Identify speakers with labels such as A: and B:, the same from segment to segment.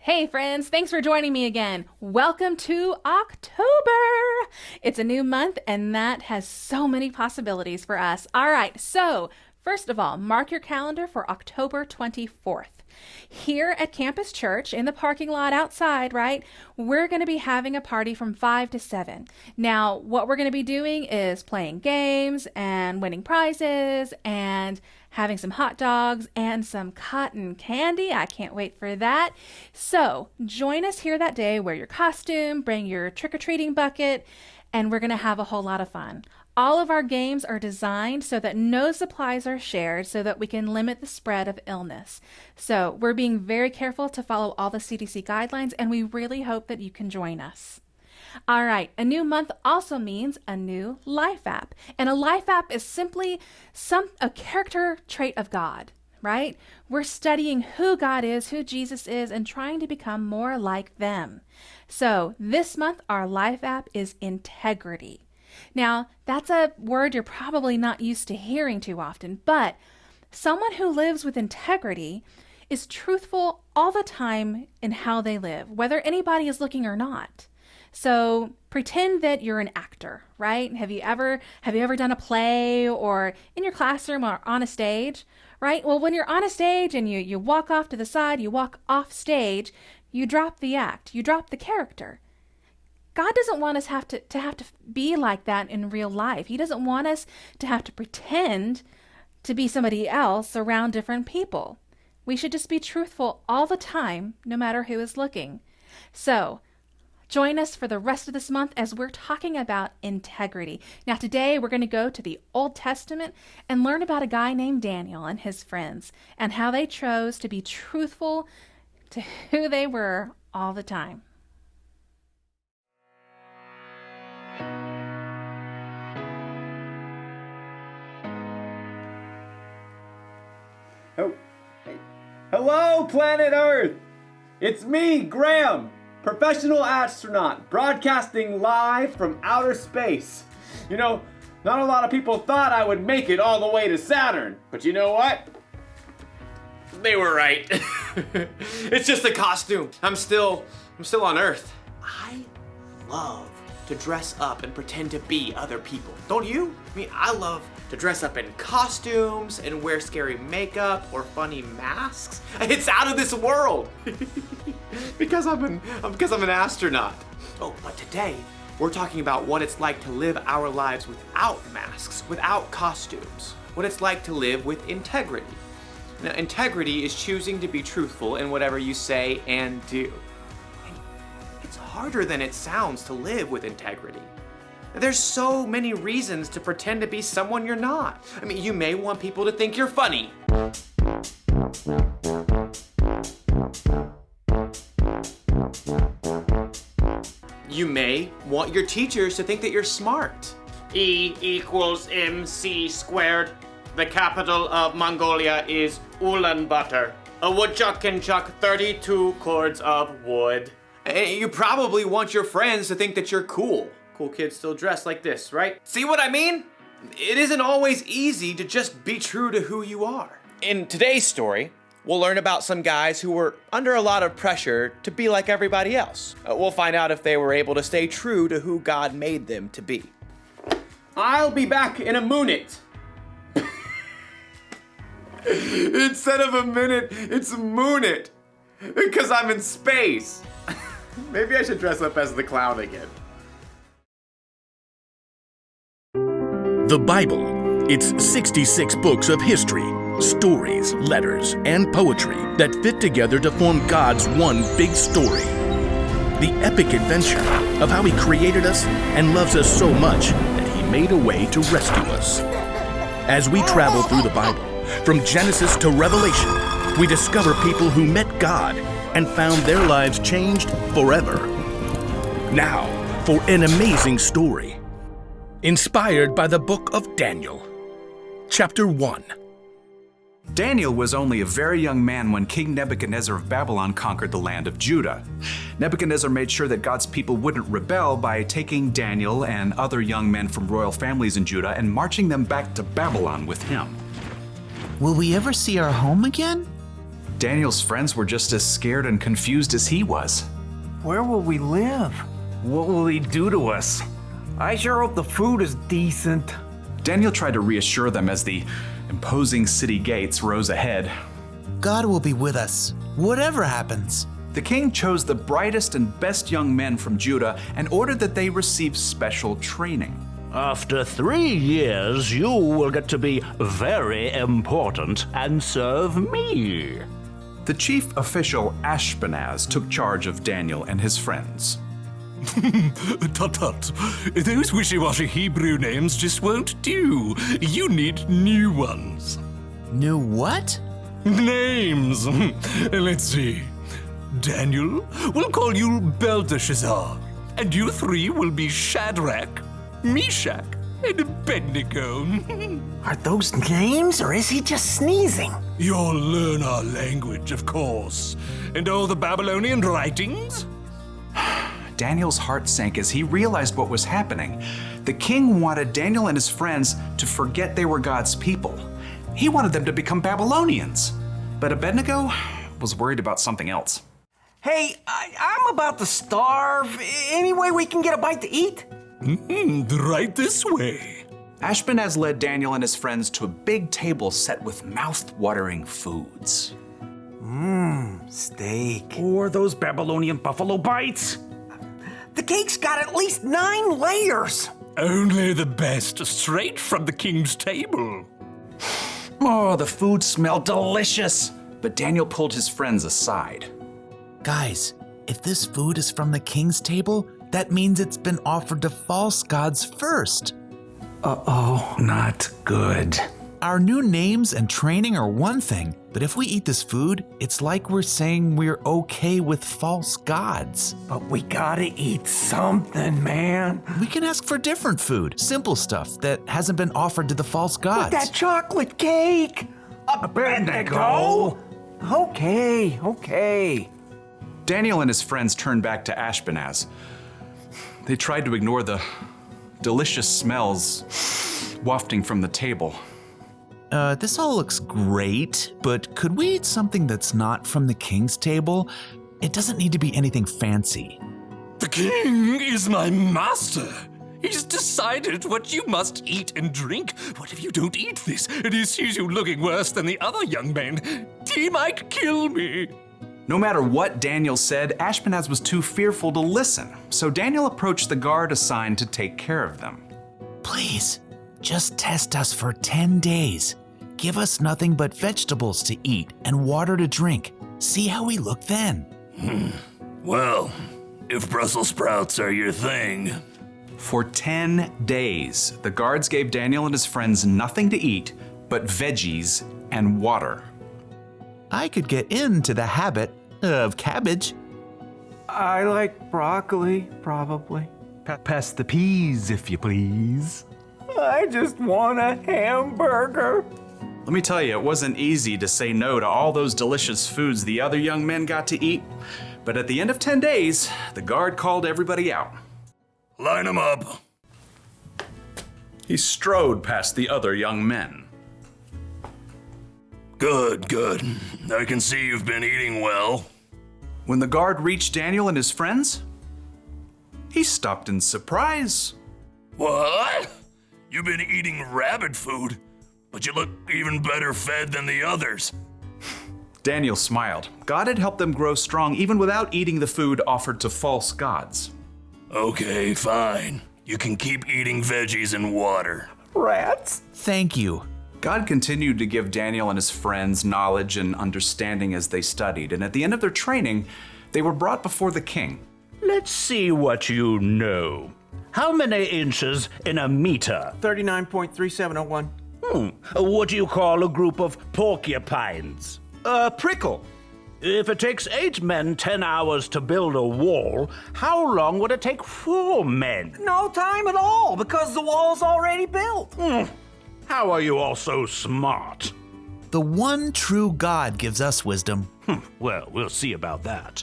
A: Hey friends, thanks for joining me again. Welcome to October. It's a new month and that has so many possibilities for us. All right, so first of all, mark your calendar for October 24th. Here at Campus Church in the parking lot outside, right, we're going to be having a party from 5 to 7. Now, what we're going to be doing is playing games and winning prizes and having some hot dogs and some cotton candy. I can't wait for that. So join us here that day. Wear your costume, bring your trick-or-treating bucket, and we're going to have a whole lot of fun. All of our games are designed so that no supplies are shared so that we can limit the spread of illness. So we're being very careful to follow all the CDC guidelines, and we really hope that you can join us. All right, a new month also means a new life app. And a life app is simply a character trait of God, right? We're studying who God is, who Jesus is, and trying to become more like them. So this month, our life app is integrity. Now, that's a word you're probably not used to hearing too often, but someone who lives with integrity is truthful all the time in how they live, whether anybody is looking or not. So pretend that you're an actor, right? Have you ever done a play or in your classroom or on a stage, right? Well, when you're on a stage and you walk off to the side, you walk off stage, you drop the act, you drop the character. God doesn't want us have to be like that in real life. He doesn't want us to have to pretend to be somebody else around different people. We should just be truthful all the time, no matter who is looking. So join us for the rest of this month as we're talking about integrity. Now today we're going to go to the Old Testament and learn about a guy named Daniel and his friends and how they chose to be truthful to who they were all the time.
B: Oh, hey. Hello, planet Earth! It's me, Graham, professional astronaut, broadcasting live from outer space. You know, not a lot of people thought I would make it all the way to Saturn, but you know what? They were right. It's just a costume. I'm still on Earth. I love to dress up and pretend to be other people. Don't you? I mean, I love to dress up in costumes and wear scary makeup or funny masks. It's out of this world. because I'm an astronaut. Oh, but today we're talking about what it's like to live our lives without masks, without costumes. What it's like to live with integrity. Now, integrity is choosing to be truthful in whatever you say and do. And it's harder than it sounds to live with integrity. There's so many reasons to pretend to be someone you're not. I mean, you may want people to think you're funny. You may want your teachers to think that you're smart. E equals MC squared. The capital of Mongolia is Ulaanbaatar. A woodchuck can chuck 32 cords of wood. And you probably want your friends to think that you're cool. Cool kids still dress like this, right? See what I mean? It isn't always easy to just be true to who you are. In today's story, we'll learn about some guys who were under a lot of pressure to be like everybody else. We'll find out if they were able to stay true to who God made them to be. I'll be back in a minute. Instead of a minute, it's a moonit. Because I'm in space. Maybe I should dress up as the clown again.
C: The Bible. It's 66 books of history, stories, letters, and poetry that fit together to form God's one big story. The epic adventure of how He created us and loves us so much that He made a way to rescue us. As we travel through the Bible, from Genesis to Revelation, we discover people who met God and found their lives changed forever. Now, for an amazing story. Inspired by the book of Daniel. Chapter 1.
D: Daniel was only a very young man when King Nebuchadnezzar of Babylon conquered the land of Judah. Nebuchadnezzar made sure that God's people wouldn't rebel by taking Daniel and other young men from royal families in Judah and marching them back to Babylon with him.
E: Will we ever see our home again?
D: Daniel's friends were just as scared and confused as he was.
E: Where will we live? What will he do to us? I sure hope the food is decent.
D: Daniel tried to reassure them as the imposing city gates rose ahead.
F: God will be with us, whatever happens.
D: The king chose the brightest and best young men from Judah and ordered that they receive special training.
G: After 3 years, you will get to be very important and serve me.
D: The chief official Ashpenaz took charge of Daniel and his friends.
H: Tut. Those wishy-washy Hebrew names just won't do. You need new ones.
F: New what?
H: Names. Let's see. Daniel, we'll call you Belteshazzar. And you three will be Shadrach, Meshach, and Abednego.
E: Are those names, or is he just sneezing?
H: You'll learn our language, of course. And all the Babylonian writings?
D: Daniel's heart sank as he realized what was happening. The king wanted Daniel and his friends to forget they were God's people. He wanted them to become Babylonians. But Abednego was worried about something else.
E: Hey, I'm about to starve. Any way we can get a bite to eat?
H: Right this way.
D: Ashpenaz led Daniel and his friends to a big table set with mouth-watering foods.
E: Steak.
G: Or those Babylonian buffalo bites.
E: The cake's got at least 9 layers.
H: Only the best, straight from the king's table.
D: Oh, the food smelled delicious. But Daniel pulled his friends aside.
F: Guys, if this food is from the king's table, that means it's been offered to false gods first.
E: Uh-oh.
D: Not good.
F: Our new names and training are one thing, but if we eat this food, it's like we're saying we're okay with false gods.
E: But we gotta eat something, man.
F: We can ask for different food, simple stuff that hasn't been offered to the false gods.
E: That chocolate cake.
G: Abednego?
E: Okay.
D: Daniel and his friends turned back to Ashpenaz. They tried to ignore the delicious smells wafting from the table.
F: This all looks great, but could we eat something that's not from the king's table? It doesn't need to be anything fancy.
H: The king is my master. He's decided what you must eat and drink. What if you don't eat this and he sees you looking worse than the other young men? He might kill me.
D: No matter what Daniel said, Ashpenaz was too fearful to listen, so Daniel approached the guard assigned to take care of them.
F: Please, just test us for 10 days. Give us nothing but vegetables to eat and water to drink. See how we look then.
G: Well, if Brussels sprouts are your thing.
D: For 10 days, the guards gave Daniel and his friends nothing to eat but veggies and water.
F: I could get into the habit of cabbage.
E: I like broccoli, probably.
I: Pass the peas, if you please.
E: I just want a hamburger.
D: Let me tell you, it wasn't easy to say no to all those delicious foods the other young men got to eat. But at the end of 10 days, the guard called everybody out.
G: Line them up.
D: He strode past the other young men.
G: Good. I can see you've been eating well.
D: When the guard reached Daniel and his friends, he stopped in surprise.
G: What? You've been eating rabbit food, but you look even better fed than the others.
D: Daniel smiled. God had helped them grow strong even without eating the food offered to false gods.
G: Okay, fine. You can keep eating veggies and water.
E: Rats.
F: Thank you.
D: God continued to give Daniel and his friends knowledge and understanding as they studied, and at the end of their training, they were brought before the king.
G: Let's see what you know. How many inches in a meter?
E: 39.3701.
G: What do you call a group of porcupines?
D: A prickle.
G: If it takes 8 men 10 hours to build a wall, how long would it take 4 men?
E: No time at all, because the wall's already built.
G: How are you all so smart?
F: The one true God gives us wisdom.
G: Well, we'll see about that.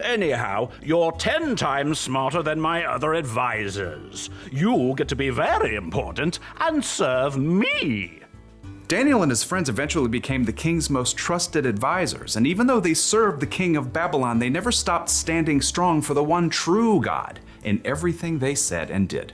G: Anyhow, you're 10 times smarter than my other advisors. You get to be very important and serve me.
D: Daniel and his friends eventually became the king's most trusted advisors, and even though they served the king of Babylon, they never stopped standing strong for the one true God in everything they said and did.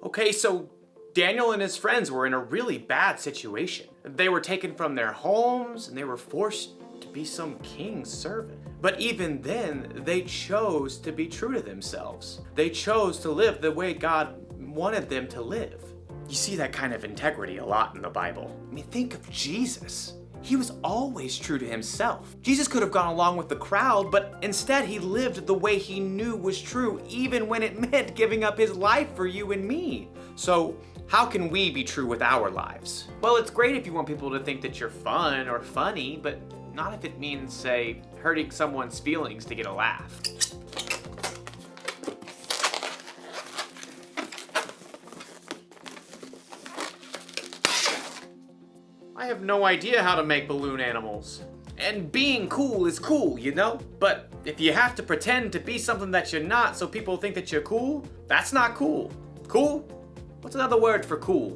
B: Okay, so Daniel and his friends were in a really bad situation. They were taken from their homes and they were forced to be some king's servant. But even then, they chose to be true to themselves. They chose to live the way God wanted them to live. You see that kind of integrity a lot in the Bible. I mean, think of Jesus. He was always true to himself. Jesus could have gone along with the crowd, but instead he lived the way he knew was true, even when it meant giving up his life for you and me. So how can we be true with our lives? Well, it's great if you want people to think that you're fun or funny, but not if it means, say, hurting someone's feelings to get a laugh. I have no idea how to make balloon animals. And being cool is cool, you know? But if you have to pretend to be something that you're not so people think that you're cool, that's not cool. Cool? What's another word for cool?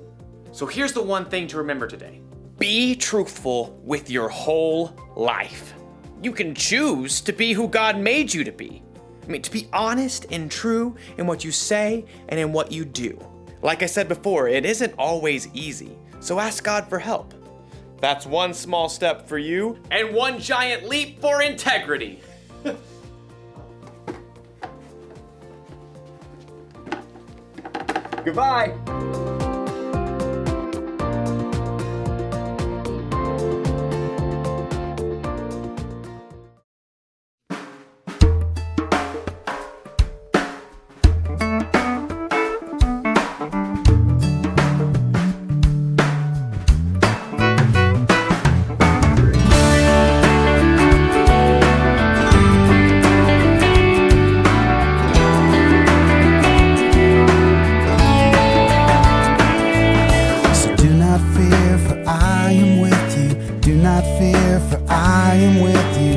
B: So here's the one thing to remember today. Be truthful with your whole life. You can choose to be who God made you to be. I mean, to be honest and true in what you say and in what you do. Like I said before, it isn't always easy, so ask God for help. That's one small step for you and one giant leap for integrity. Goodbye.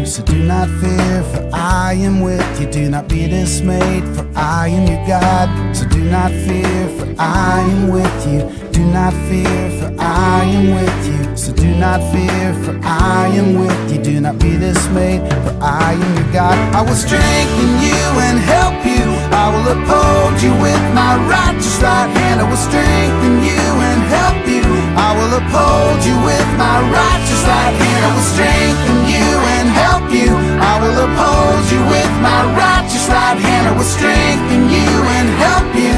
J: So do not fear, for I am with you. Do not be dismayed, for I am your God. So do not fear, for I am with you. Do not fear, for I am with you. So do not fear, for I am with you. Do not be dismayed, for I am your God. I will strengthen you and help you. I will uphold you with my righteous right hand. I will strengthen you and help you. I will uphold you with my righteous right hand. I will strengthen you and help you. I will uphold you with my righteous right hand. I will strengthen you and help you.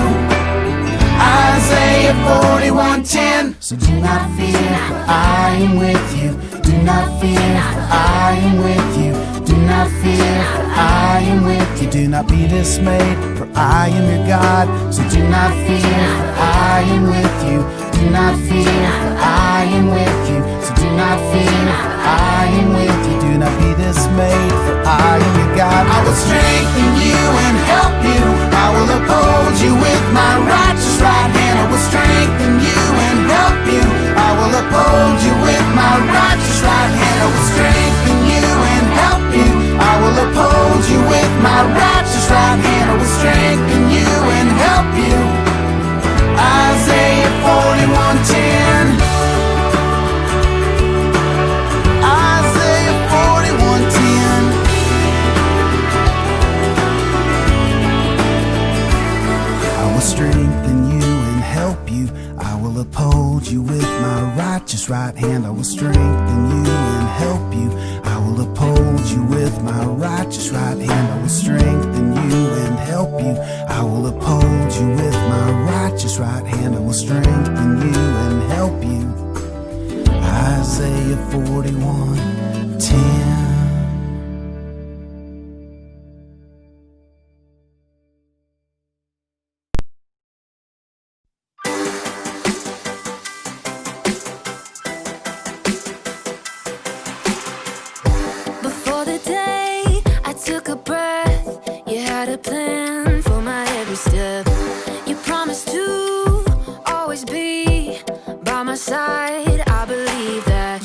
J: Isaiah 41:10. So do not fear, for I am with you. Do not fear, for I am with you. Do not fear, for I am with you. Do not be dismayed, for I am your God. So do not fear, for I am with you. Do not fear, for I am with you. So do not fear, for I am with you. Do not be dismayed, for I am your God. I will strengthen you and help you. I will uphold you with my righteous right hand. I will strengthen you and help you. I will uphold you with my righteous right hand. I will strengthen you and help you. I will uphold you with my righteous right hand. I will strengthen you and help you. Isaiah 41:10. Isaiah 41:10. I will strengthen you and help you. I will uphold you with my righteous right hand. I will strengthen you and help you. I will uphold you with my righteous right hand. I will strengthen you and help you. I will uphold you with my righteous right hand. I will strengthen you and help you. Isaiah 41:10.
K: Before the day I took a breath, you had a plan for my every step. You promised to always be by my side. I believe that.